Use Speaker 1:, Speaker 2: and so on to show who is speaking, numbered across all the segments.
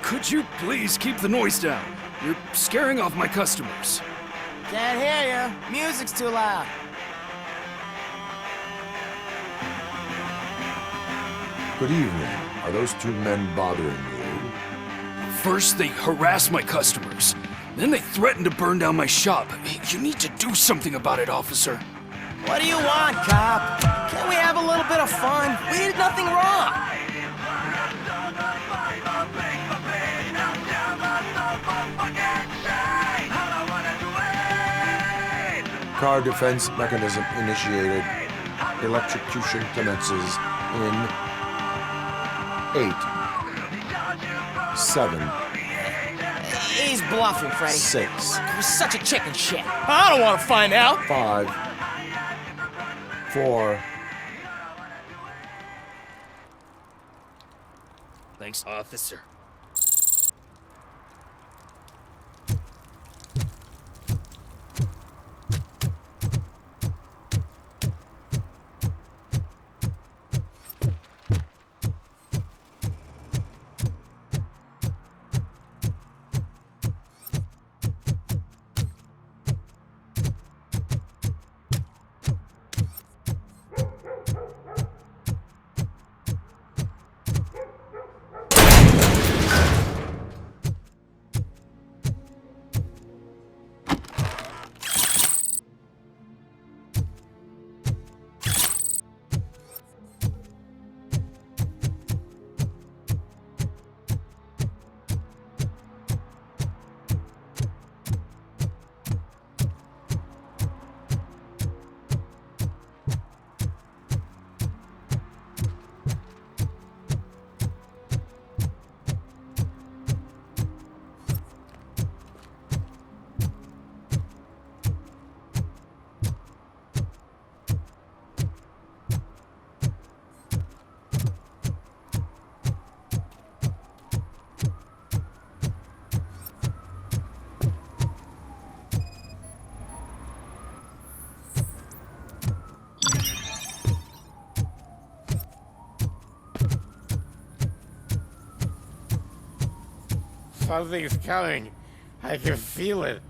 Speaker 1: Could you please keep the noise down? You're scaring off my customers.
Speaker 2: Can't hear you. Music's too loud.
Speaker 3: Good evening. Are those two men bothering you?
Speaker 1: First, they harass my customers. Then they threaten to burn down my shop. You need to do something about it, officer.
Speaker 2: What do you want, cop? Can't we have a little bit of fun? We did nothing wrong.
Speaker 3: Car defense mechanism initiated. Electrocution commences in 8, 7,
Speaker 2: He's bluffing, Freddy.
Speaker 3: 6,
Speaker 2: You're such a chicken shit. I don't want to find out.
Speaker 3: 5, 4.
Speaker 1: Thanks, officer.
Speaker 4: Something's coming. I can feel it.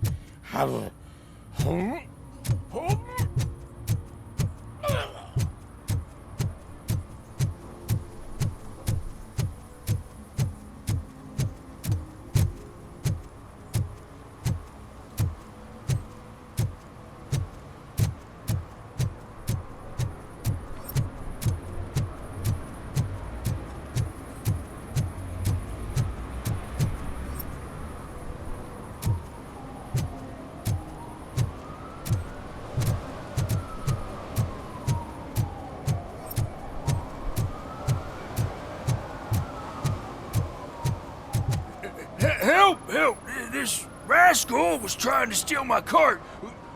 Speaker 1: Help! Help! This rascal was trying to steal my cart.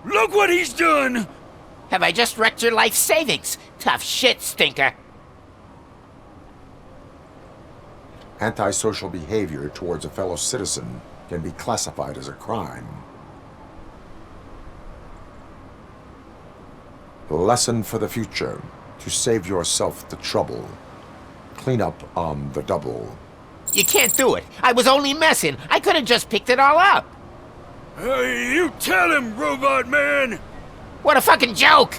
Speaker 1: Look what he's done!
Speaker 5: Have I just wrecked your life savings? Tough shit, stinker.
Speaker 3: Antisocial behavior towards a fellow citizen can be classified as a crime. Lesson for the future: to save yourself the trouble. Clean up on the double.
Speaker 5: You can't do it. I was only messing. I could have just picked it all up.
Speaker 1: You tell him, Robot Man!
Speaker 5: What a fucking joke!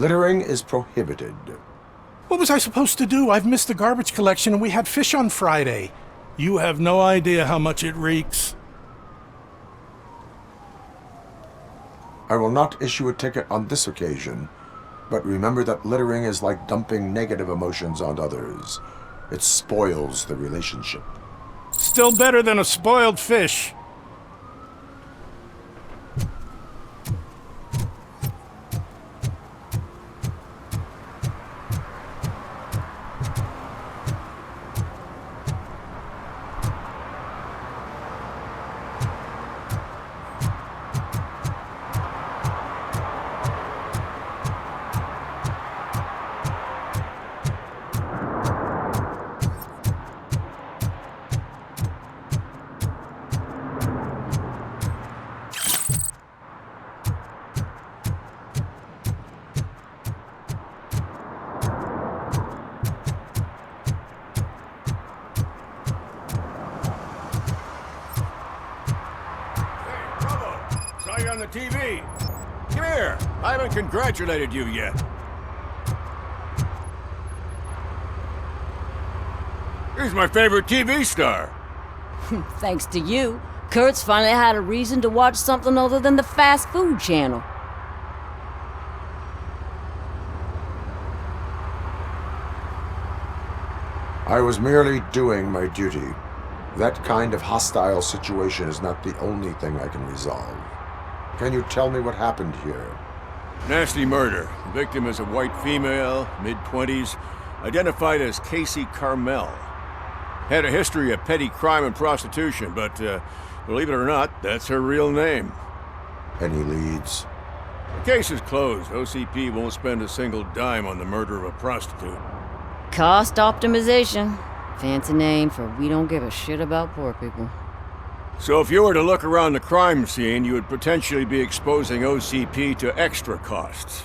Speaker 3: Littering is prohibited.
Speaker 6: What was I supposed to do? I've missed the garbage collection and we had fish on Friday. You have no idea how much it reeks.
Speaker 3: I will not issue a ticket on this occasion, but remember that littering is like dumping negative emotions on others. It spoils the relationship.
Speaker 6: Still better than a spoiled fish.
Speaker 7: on the TV. Come here. I haven't congratulated you yet. Here's my favorite TV star.
Speaker 8: Thanks to you, Kurt's finally had a reason to watch something other than the fast food channel.
Speaker 3: I was merely doing my duty. That kind of hostile situation is not the only thing I can resolve. Can you tell me what happened here?
Speaker 7: Nasty murder. The victim is a white female, mid-20s, identified as Casey Carmel. Had a history of petty crime and prostitution, but believe it or not, that's her real name.
Speaker 3: Any leads?
Speaker 7: The case is closed. OCP won't spend a single dime on the murder of a prostitute.
Speaker 8: Cost optimization. Fancy name for we don't give a shit about poor people.
Speaker 7: So if you were to look around the crime scene, you would potentially be exposing OCP to extra costs.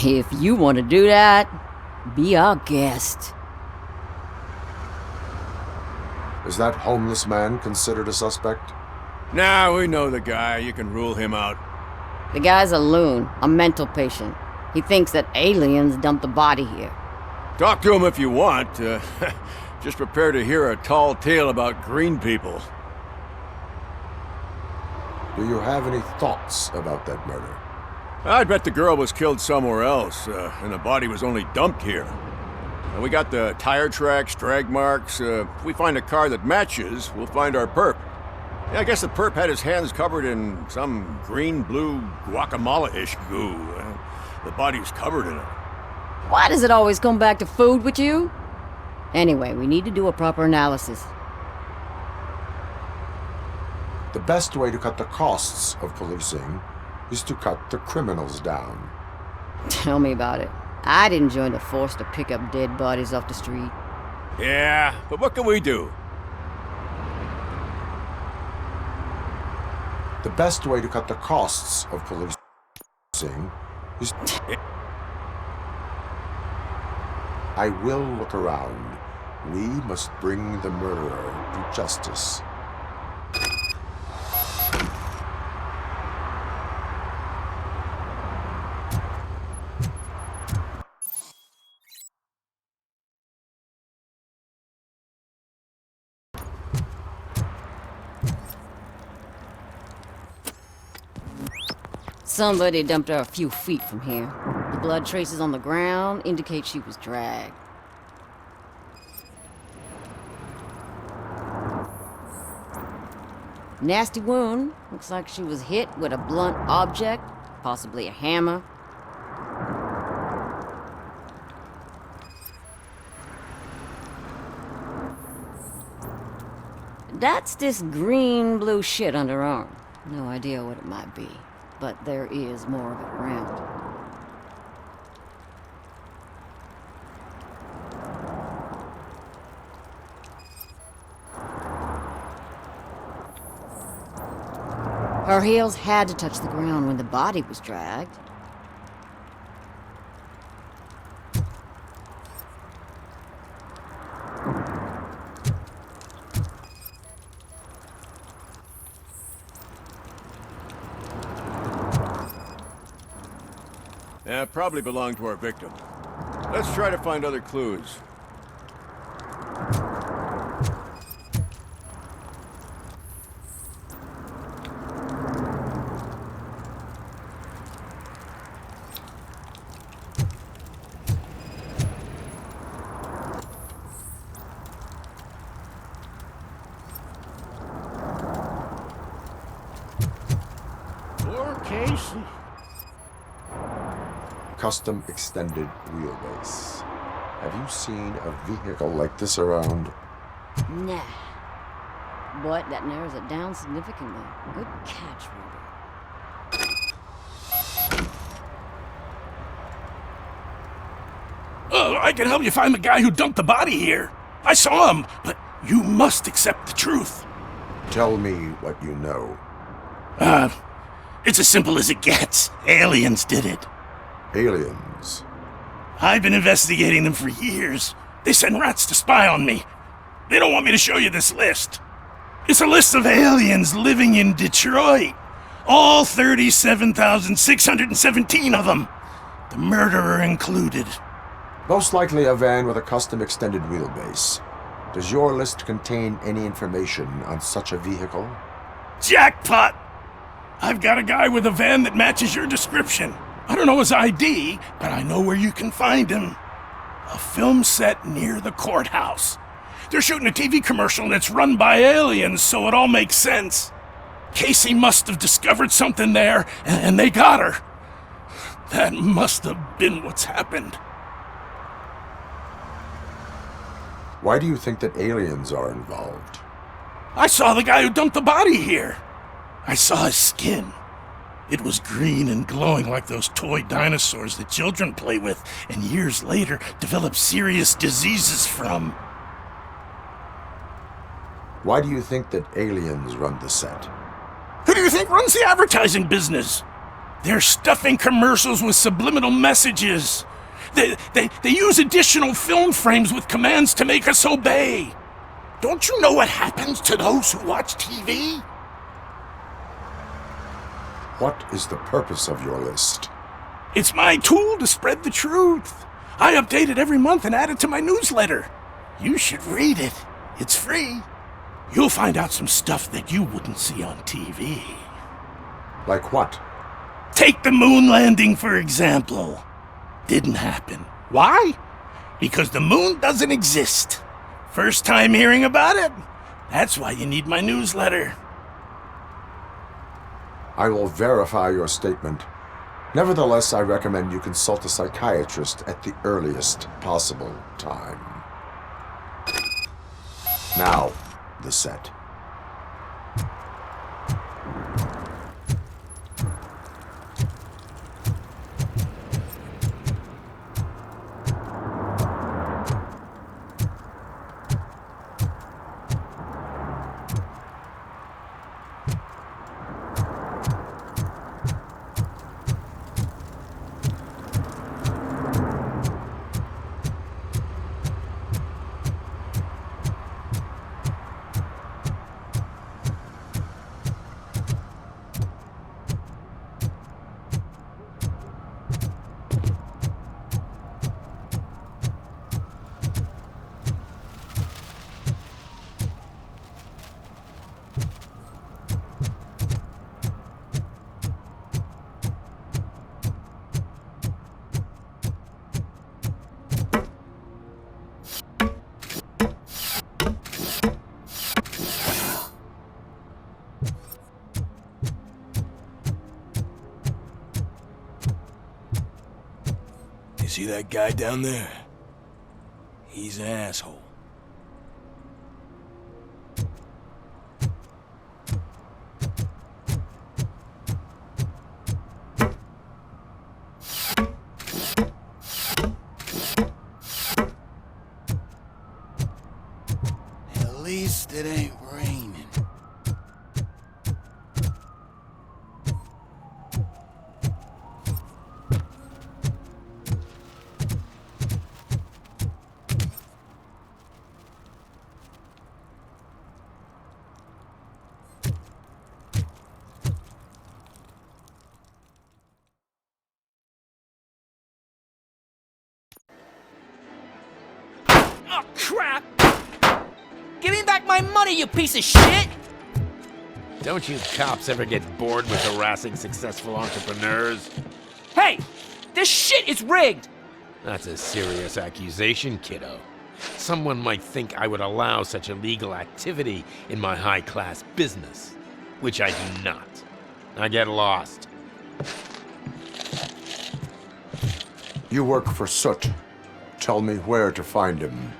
Speaker 8: If you want to do that, be our guest.
Speaker 3: Is that homeless man considered a suspect?
Speaker 7: Nah, we know the guy. You can rule him out.
Speaker 8: The guy's a loon, a mental patient. He thinks that aliens dumped the body here.
Speaker 7: Talk to him if you want. Just prepare to hear a tall tale about green people.
Speaker 3: Do you have any thoughts about that murder?
Speaker 7: I'd bet the girl was killed somewhere else, and the body was only dumped here. And we got the tire tracks, drag marks. If we find a car that matches, we'll find our perp. Yeah, I guess the perp had his hands covered in some green-blue guacamole-ish goo. The body's covered in it.
Speaker 8: Why does it always come back to food with you? Anyway, we need to do a proper analysis.
Speaker 3: The best way to cut the costs of policing is to cut the criminals down.
Speaker 8: Tell me about it. I didn't join the force to pick up dead bodies off the street.
Speaker 7: Yeah, but what can we do?
Speaker 3: The best way to cut the costs of policing is... I will look around. We must bring the murderer to justice.
Speaker 8: Somebody dumped her a few feet from here. The blood traces on the ground indicate she was dragged. Nasty wound. Looks like she was hit with a blunt object, possibly a hammer. That's this green-blue shit under her arm. No idea what it might be, but there is more of it around. Her heels had to touch the ground when the body was dragged.
Speaker 7: Yeah, probably belonged to our victim. Let's try to find other clues.
Speaker 4: Poor Casey.
Speaker 3: Custom extended wheelbase. Have you seen a vehicle like this around?
Speaker 8: Nah. But that narrows it down significantly. Good catch, Robert.
Speaker 6: Oh, I can help you find the guy who dumped the body here. I saw him, but you must accept the truth.
Speaker 3: Tell me what you know.
Speaker 6: It's as simple as it gets. Aliens did it.
Speaker 3: Aliens.
Speaker 6: I've been investigating them for years. They send rats to spy on me. They don't want me to show you this list. It's a list of aliens living in Detroit. All 37,617 of them. The murderer included.
Speaker 3: Most likely a van with a custom extended wheelbase. Does your list contain any information on such a vehicle?
Speaker 6: Jackpot! I've got a guy with a van that matches your description. I don't know his ID, but I know where you can find him. A film set near the courthouse. They're shooting a TV commercial and it's run by aliens, so it all makes sense. Casey must have discovered something there, and they got her. That must have been what's happened.
Speaker 3: Why do you think that aliens are involved?
Speaker 6: I saw the guy who dumped the body here. I saw his skin. It was green and glowing like those toy dinosaurs that children play with and years later develop serious diseases from.
Speaker 3: Why do you think that aliens run the set?
Speaker 6: Who do you think runs the advertising business? They're stuffing commercials with subliminal messages. They use additional film frames with commands to make us obey. Don't you know what happens to those who watch TV?
Speaker 3: What is the purpose of your list?
Speaker 6: It's my tool to spread the truth. I update it every month and add it to my newsletter. You should read it. It's free. You'll find out some stuff that you wouldn't see on TV.
Speaker 3: Like what?
Speaker 6: Take the moon landing, for example. Didn't happen. Why? Because the moon doesn't exist. First time hearing about it? That's why you need my newsletter.
Speaker 3: I will verify your statement. Nevertheless, I recommend you consult a psychiatrist at the earliest possible time. Now, the set.
Speaker 1: You see that guy down there? He's an asshole. At least it ain't raining.
Speaker 2: Oh, crap! Give me back my money, you piece of shit!
Speaker 5: Don't you cops ever get bored with harassing successful entrepreneurs?
Speaker 2: Hey! This shit is rigged!
Speaker 5: That's a serious accusation, kiddo. Someone might think I would allow such illegal activity in my high-class business, which I do not. Now get lost.
Speaker 3: You work for Soot. Tell me where to find him.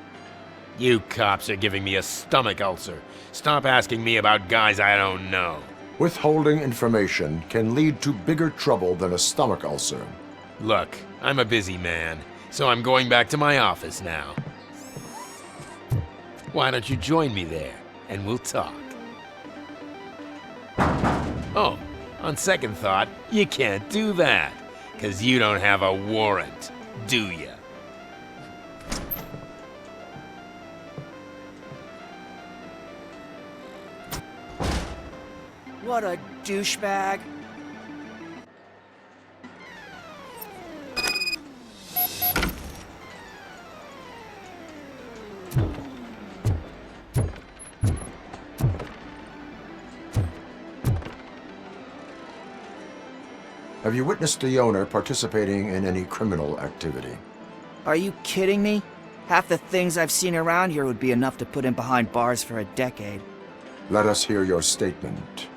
Speaker 5: You cops are giving me a stomach ulcer. Stop asking me about guys I don't know.
Speaker 3: Withholding information can lead to bigger trouble than a stomach ulcer.
Speaker 5: Look, I'm a busy man, so I'm going back to my office now. Why don't you join me there, and we'll talk. Oh, on second thought, you can't do that, 'cause you don't have a warrant, do ya?
Speaker 2: What a douchebag.
Speaker 3: Have you witnessed the owner participating in any criminal activity?
Speaker 2: Are you kidding me? Half the things I've seen around here would be enough to put him behind bars for a decade.
Speaker 3: Let us hear your statement.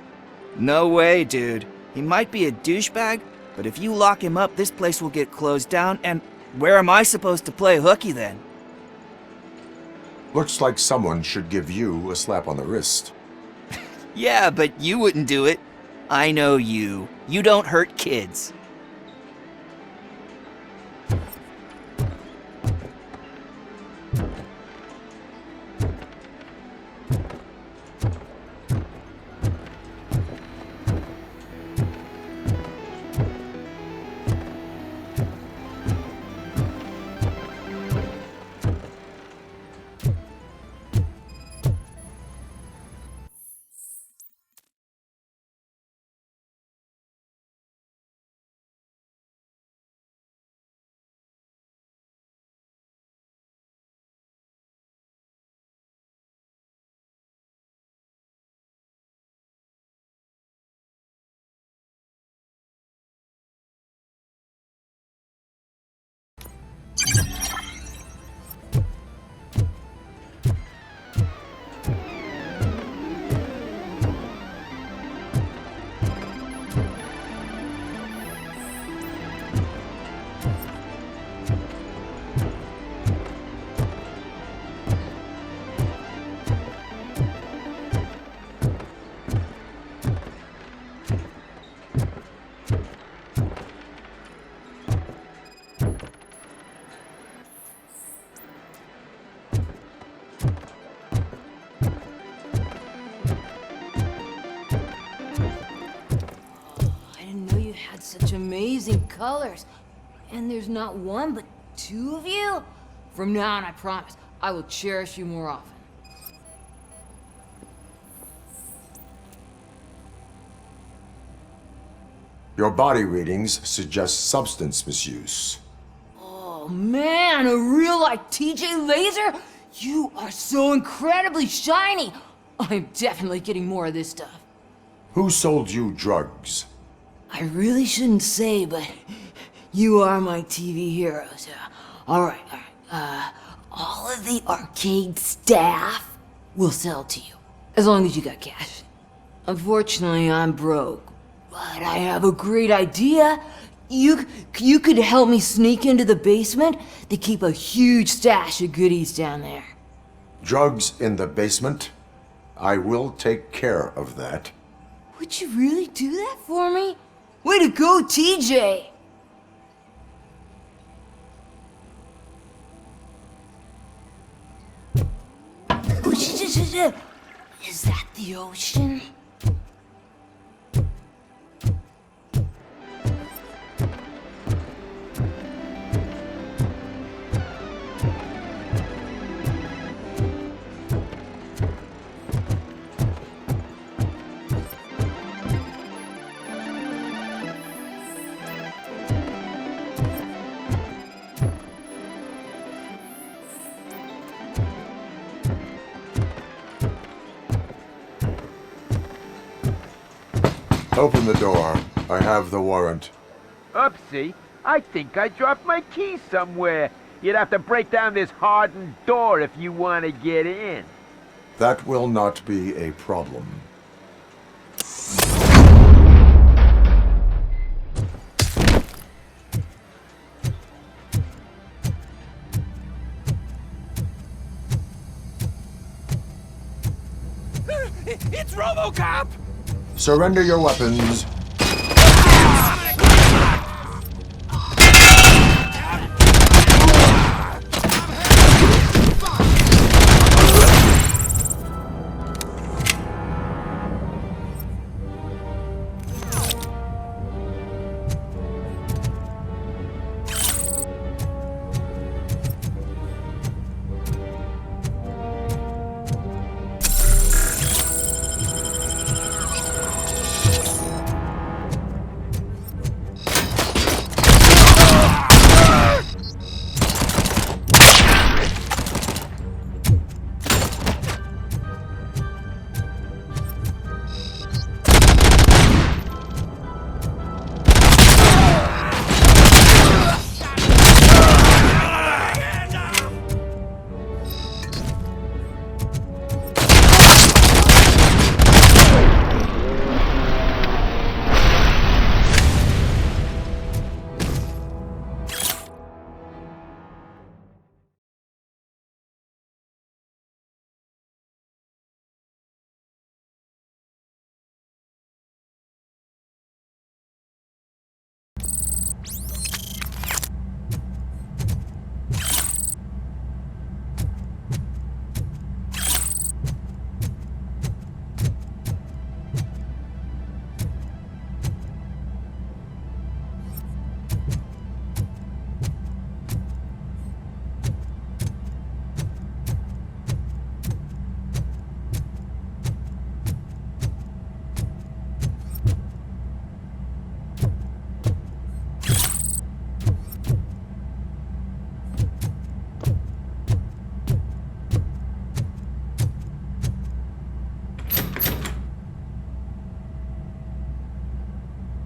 Speaker 2: No way, dude. He might be a douchebag, but if you lock him up, this place will get closed down, and where am I supposed to play hooky then?
Speaker 3: Looks like someone should give you a slap on the wrist.
Speaker 2: Yeah, but you wouldn't do it. I know you. You don't hurt kids.
Speaker 8: Such amazing colors. And there's not one, but two of you? From now on, I promise, I will cherish you more often.
Speaker 3: Your body readings suggest substance misuse.
Speaker 8: Oh man, a real like TJ Laser? You are so incredibly shiny. I'm definitely getting more of this stuff.
Speaker 3: Who sold you drugs?
Speaker 8: I really shouldn't say, but you are my TV heroes. Alright. All of the arcade staff will sell to you, as long as you got cash. Unfortunately, I'm broke, but I have a great idea. You could help me sneak into the basement. They keep a huge stash of goodies down there.
Speaker 3: Drugs in the basement? I will take care of that.
Speaker 8: Would you really do that for me? Way to go, TJ! Is that the ocean?
Speaker 3: Open the door. I have the warrant.
Speaker 5: Oopsie, I think I dropped my key somewhere. You'd have to break down this hardened door if you want to get in.
Speaker 3: That will not be a problem.
Speaker 6: It's Robocop!
Speaker 3: Surrender your weapons.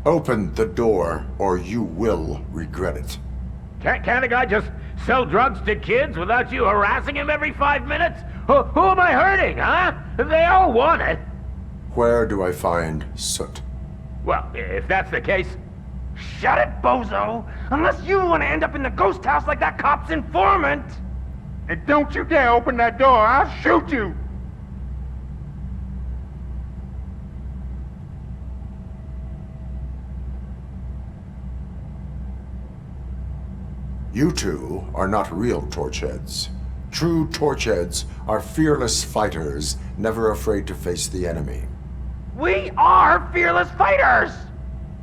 Speaker 3: Open the door, or you will regret it.
Speaker 9: Can't a guy just sell drugs to kids without you harassing him every 5 minutes? Who am I hurting, huh? They all want it.
Speaker 3: Where do I find Soot?
Speaker 9: Well, if that's the case, shut it, bozo! Unless you want to end up in the ghost house like that cop's informant! And don't you dare open that door, I'll shoot you!
Speaker 3: You two are not real torchheads. True torchheads are fearless fighters, never afraid to face the enemy.
Speaker 9: We are fearless fighters!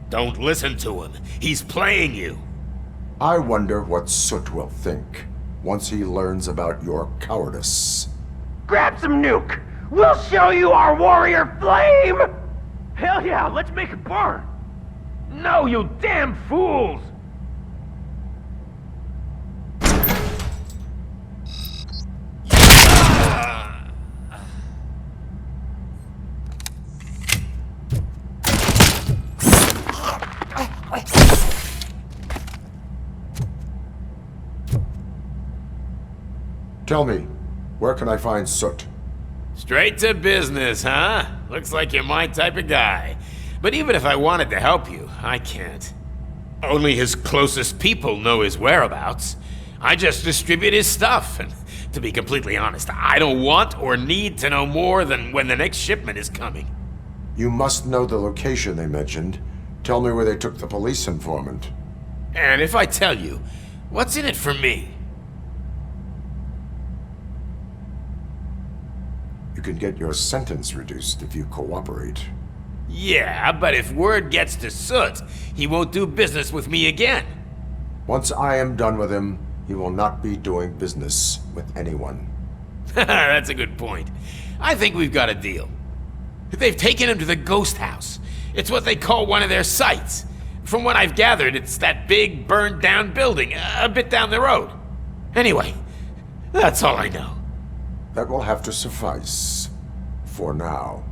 Speaker 5: Don't listen to him. He's playing you.
Speaker 3: I wonder what Soot will think once he learns about your cowardice.
Speaker 9: Grab some nuke! We'll show you our warrior flame! Hell yeah, let's make it burn! No, you damn fools!
Speaker 3: Tell me, where can I find Soot?
Speaker 5: Straight to business, huh? Looks like you're my type of guy. But even if I wanted to help you, I can't. Only his closest people know his whereabouts. I just distribute his stuff, and to be completely honest, I don't want or need to know more than when the next shipment is coming.
Speaker 3: You must know the location they mentioned. Tell me where they took the police informant.
Speaker 5: And if I tell you, what's in it for me?
Speaker 3: You can get your sentence reduced if you cooperate.
Speaker 5: Yeah, but if word gets to Soot, he won't do business with me again.
Speaker 3: Once I am done with him, he will not be doing business with anyone.
Speaker 5: That's a good point. I think we've got a deal. They've taken him to the ghost house. It's what they call one of their sites. From what I've gathered, it's that big burned down building a bit down the road. Anyway, that's all I know.
Speaker 3: That will have to suffice. For now.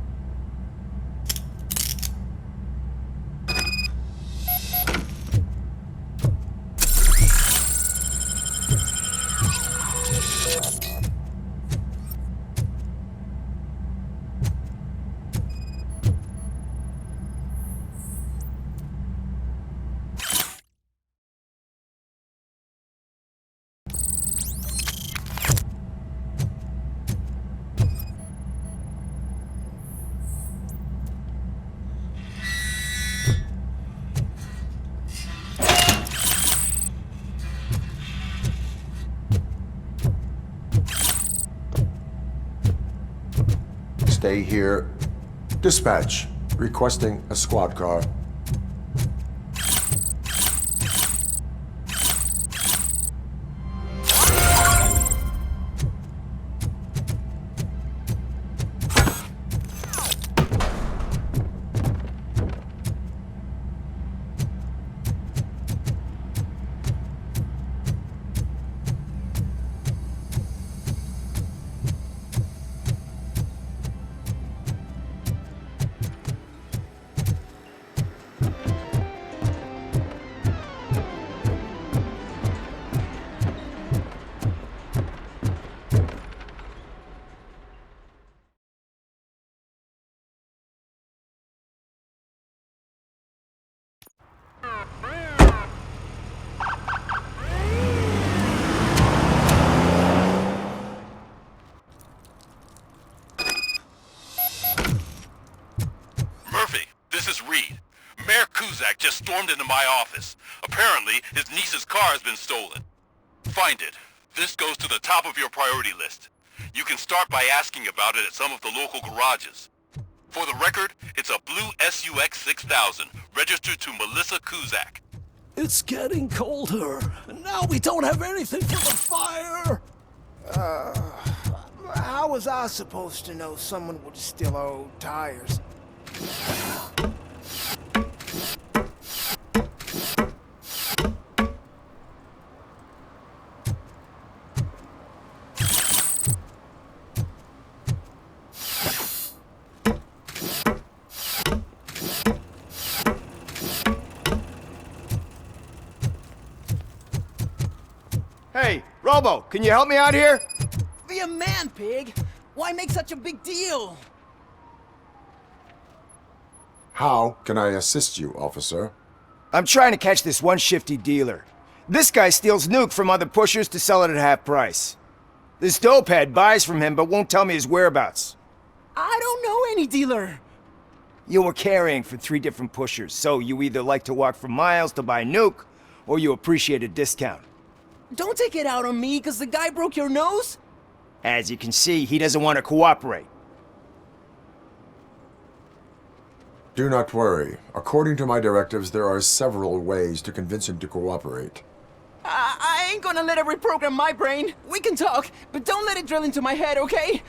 Speaker 3: Stay here. Dispatch. Requesting a squad car.
Speaker 10: Just stormed into my office. Apparently, his niece's car has been stolen. Find it. This goes to the top of your priority list. You can start by asking about it at some of the local garages. For the record, it's a blue SUX 6000, registered to Melissa Kuzak.
Speaker 6: It's getting colder, and now we don't have anything for the fire!
Speaker 11: How was I supposed to know someone would steal our old tires? Hey, Robo, can you help me out here?
Speaker 12: Be a man, pig! Why make such a big deal?
Speaker 3: How can I assist you, officer?
Speaker 11: I'm trying to catch this one shifty dealer. This guy steals nuke from other pushers to sell it at half price. This dopehead buys from him but won't tell me his whereabouts.
Speaker 12: I don't know any dealer.
Speaker 11: You were carrying for 3 different pushers, so you either like to walk for miles to buy nuke, or you appreciate a discount.
Speaker 12: Don't take it out on me, cause the guy broke your nose?
Speaker 11: As you can see, he doesn't want to cooperate.
Speaker 3: Do not worry. According to my directives, there are several ways to convince him to cooperate.
Speaker 12: I ain't gonna let it reprogram my brain. We can talk, but don't let it drill into my head, okay?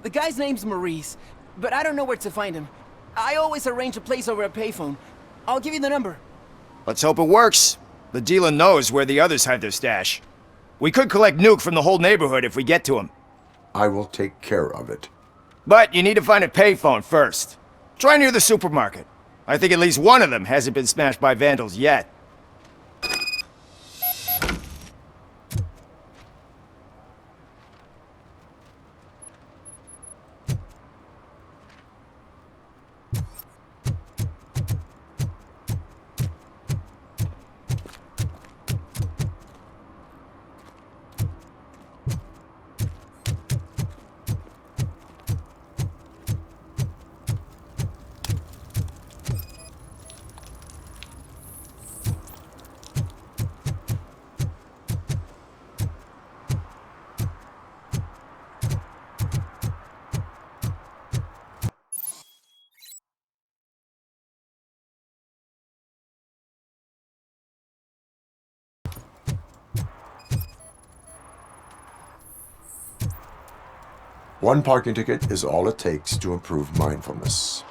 Speaker 12: The guy's name's Maurice, but I don't know where to find him. I always arrange a place over a payphone. I'll give you the number.
Speaker 11: Let's hope it works. The dealer knows where the others hide their stash. We could collect nuke from the whole neighborhood if we get to him.
Speaker 3: I will take care of it.
Speaker 11: But you need to find a payphone first. Try near the supermarket. I think at least one of them hasn't been smashed by vandals yet.
Speaker 3: One parking ticket is all it takes to improve mindfulness.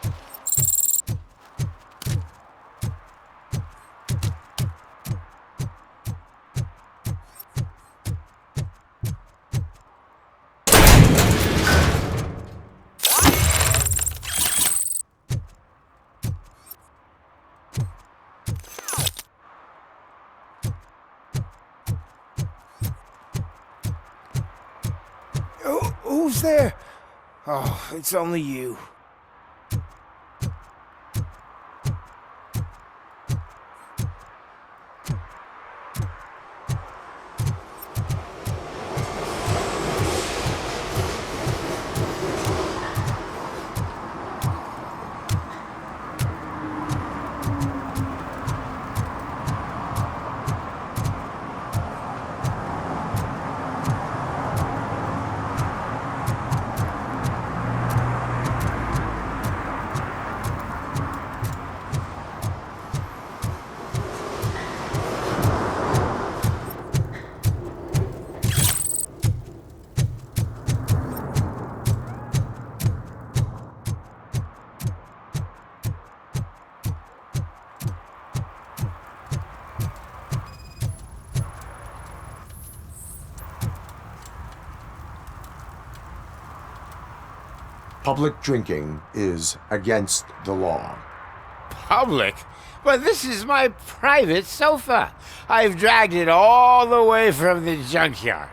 Speaker 11: Who's there? Oh, it's only you.
Speaker 3: Public drinking is against the law.
Speaker 9: Public? But this is my private sofa. I've dragged it all the way from the junkyard.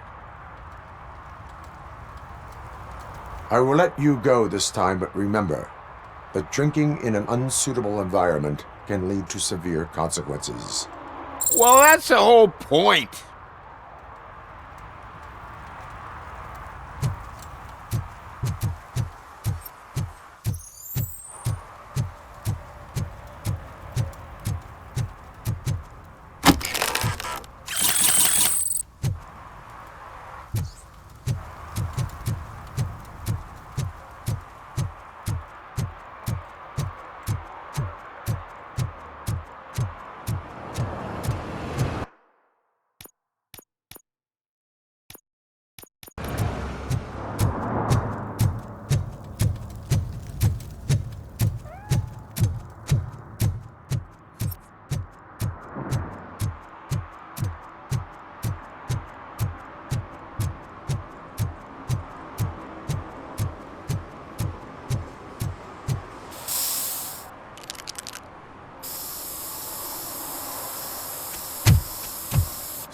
Speaker 3: I will let you go this time, but remember that drinking in an unsuitable environment can lead to severe consequences.
Speaker 9: Well, that's the whole point.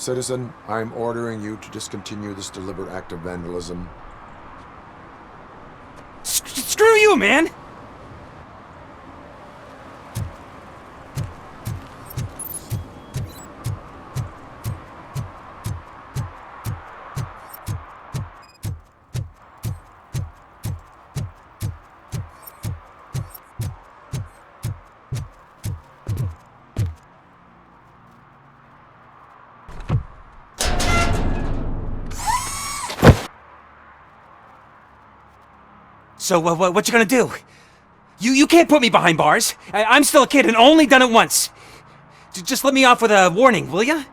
Speaker 3: Citizen, I'm ordering you to discontinue this deliberate act of vandalism.
Speaker 2: Screw you, man! So, what you gonna do? You can't put me behind bars. I'm still a kid and only done it once. Just let me off with a warning, will ya?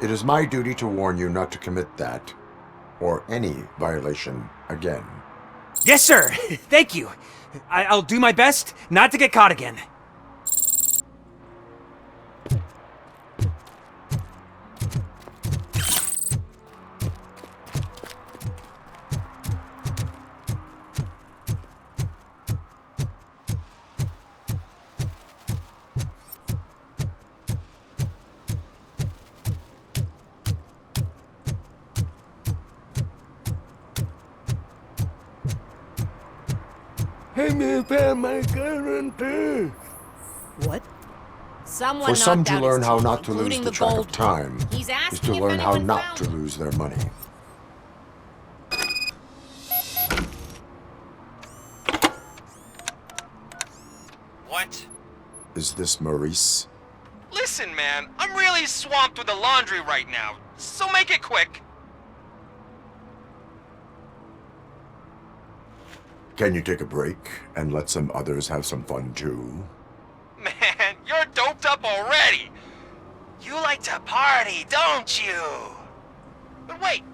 Speaker 3: It is my duty to warn you not to commit that, or any violation, again.
Speaker 2: Yes, sir! Thank you. I'll do my best not to get caught again.
Speaker 13: What? Someone
Speaker 3: For some
Speaker 13: knocked
Speaker 3: to
Speaker 13: out
Speaker 3: learn
Speaker 13: his
Speaker 3: how
Speaker 13: teeth,
Speaker 3: not to lose
Speaker 13: including
Speaker 3: the
Speaker 13: the
Speaker 3: track
Speaker 13: gold
Speaker 3: of time
Speaker 13: He's
Speaker 3: is
Speaker 13: asking
Speaker 3: to
Speaker 13: if
Speaker 3: learn how
Speaker 13: anyone
Speaker 3: not
Speaker 13: found
Speaker 3: to
Speaker 13: it.
Speaker 3: lose their money.
Speaker 14: What?
Speaker 3: Is this Maurice?
Speaker 14: Listen, man, I'm really swamped with the laundry right now, so make it quick.
Speaker 3: Can you take a break and let some others have some fun too?
Speaker 14: Man, you're doped up already. You like to party, don't you? But wait,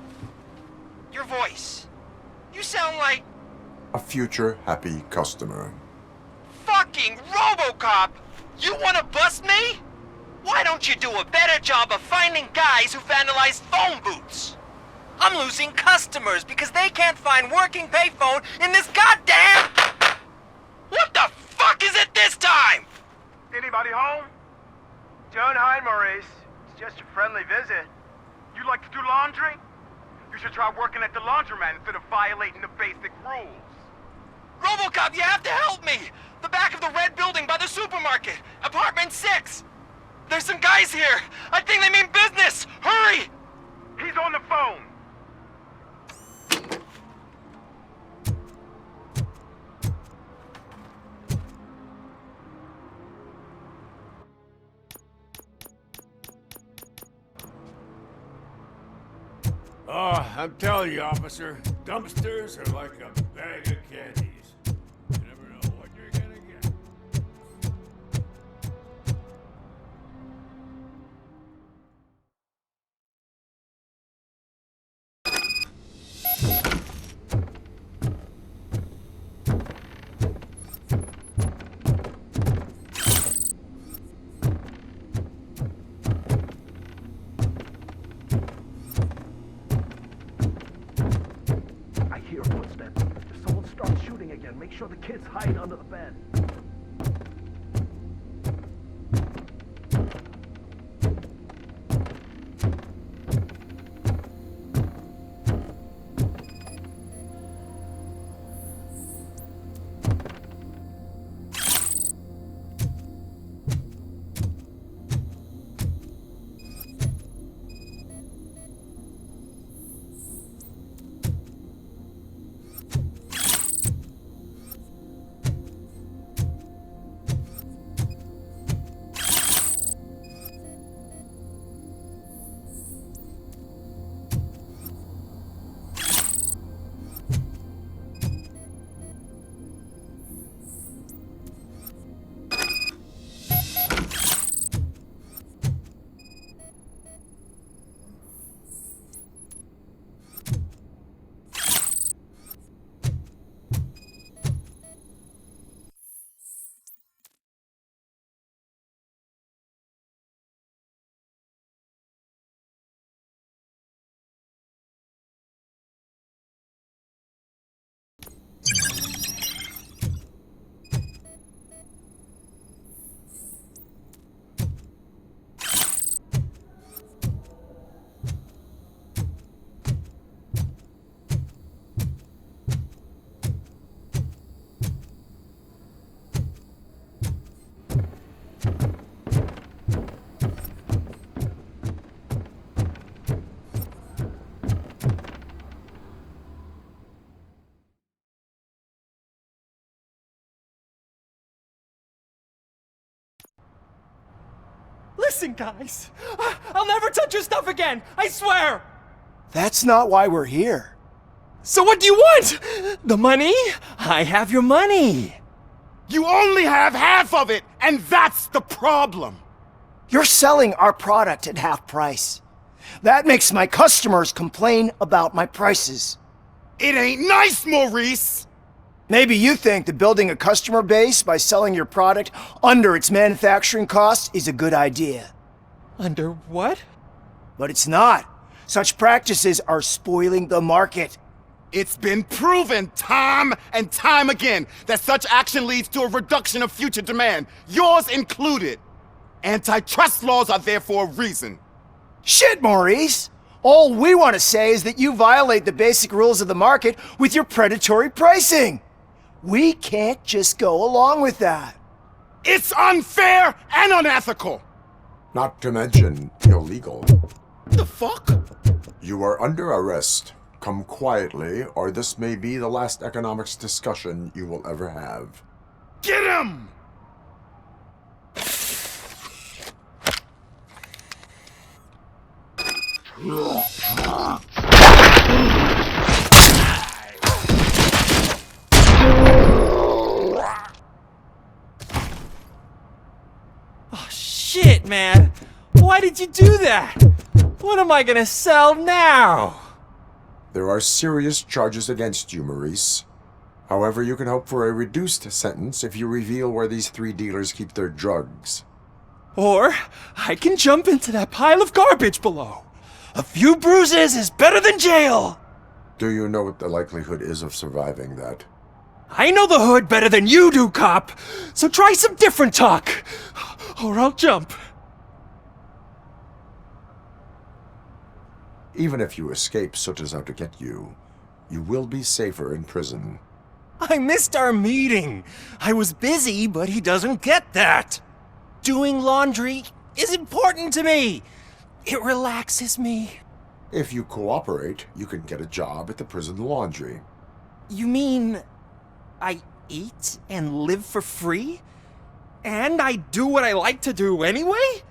Speaker 14: your voice. You sound like
Speaker 3: A future happy customer.
Speaker 14: fucking Robocop. You wanna bust me? Why don't you do a better job of finding guys who vandalize phone booths? I'm losing customers because they can't find working payphone in this goddamn... What the fuck is it this time?
Speaker 9: Anybody home? Don't hide, Maurice. It's just a friendly visit. You like to do laundry? You should try working at the laundromat instead of violating the basic rules.
Speaker 14: Robocop, you have to help me! The back of the red building by the supermarket, apartment 6. There's some guys here. I think they mean business. Hurry!
Speaker 9: He's on the phone.
Speaker 6: Oh, I'm telling you, officer, dumpsters are like a bag of candies. You never know what you're gonna get.
Speaker 9: I hear footsteps. If someone starts shooting again, make sure the kids hide under the bed.
Speaker 12: Listen, guys. I'll never touch your stuff again. I swear.
Speaker 11: That's not why we're here.
Speaker 12: So what do you want? The money? I have your money.
Speaker 6: You only have half of it, and that's the problem.
Speaker 11: You're selling our product at half price. That makes my customers complain about my prices.
Speaker 6: It ain't nice, Maurice!
Speaker 11: Maybe you think that building a customer base by selling your product under its manufacturing costs is a good idea.
Speaker 12: Under what?
Speaker 11: But it's not. Such practices are spoiling the market.
Speaker 6: It's been proven time and time again that such action leads to a reduction of future demand, yours included. Antitrust laws are there for a reason.
Speaker 11: Shit, Maurice! All we want to say is that you violate the basic rules of the market with your predatory pricing. We can't just go along with that.
Speaker 6: It's unfair and unethical!
Speaker 3: Not to mention illegal.
Speaker 6: The fuck?
Speaker 3: You are under arrest. Come quietly, or this may be the last economics discussion you will ever have.
Speaker 6: Get him!
Speaker 12: Oh, shit, man. Why did you do that? What am I gonna sell now?
Speaker 3: There are serious charges against you, Maurice. However, you can hope for a reduced sentence if you reveal where these 3 dealers keep their drugs.
Speaker 12: Or I can jump into that pile of garbage below. A few bruises is better than jail.
Speaker 3: Do you know what the likelihood is of surviving that?
Speaker 12: I know the hood better than you do, cop. So try some different talk, or I'll jump.
Speaker 3: Even if you escape Soot is out to get you, you will be safer in prison.
Speaker 12: I missed our meeting. I was busy, but he doesn't get that. Doing laundry is important to me. It relaxes me.
Speaker 3: If you cooperate, you can get a job at the prison laundry.
Speaker 12: You mean I eat and live for free? And I do what I like to do anyway?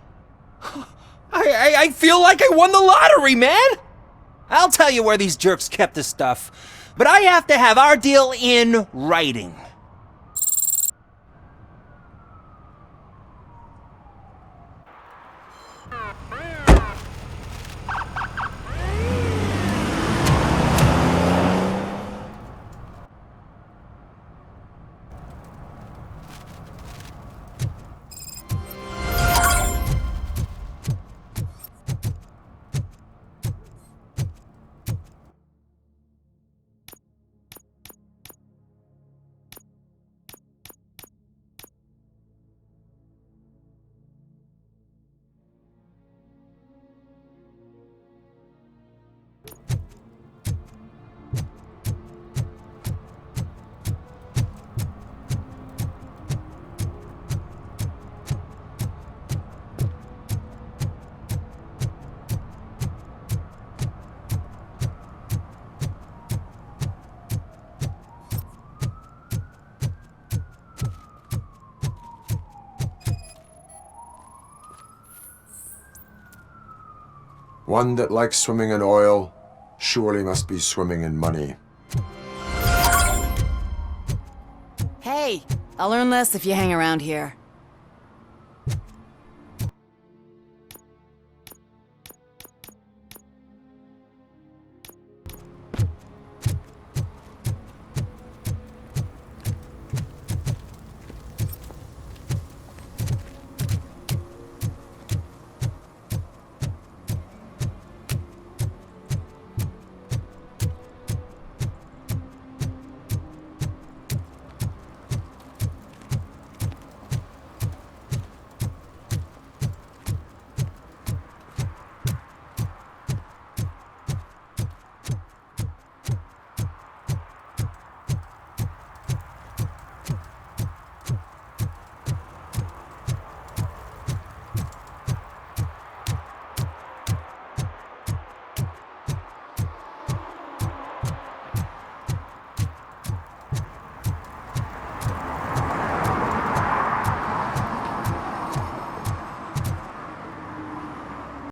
Speaker 12: I feel like I won the lottery, man! I'll tell you where these jerks kept the stuff, but I have to have our deal in writing.
Speaker 3: One that likes swimming in oil surely must be swimming in money.
Speaker 13: Hey, I'll earn less if you hang around here.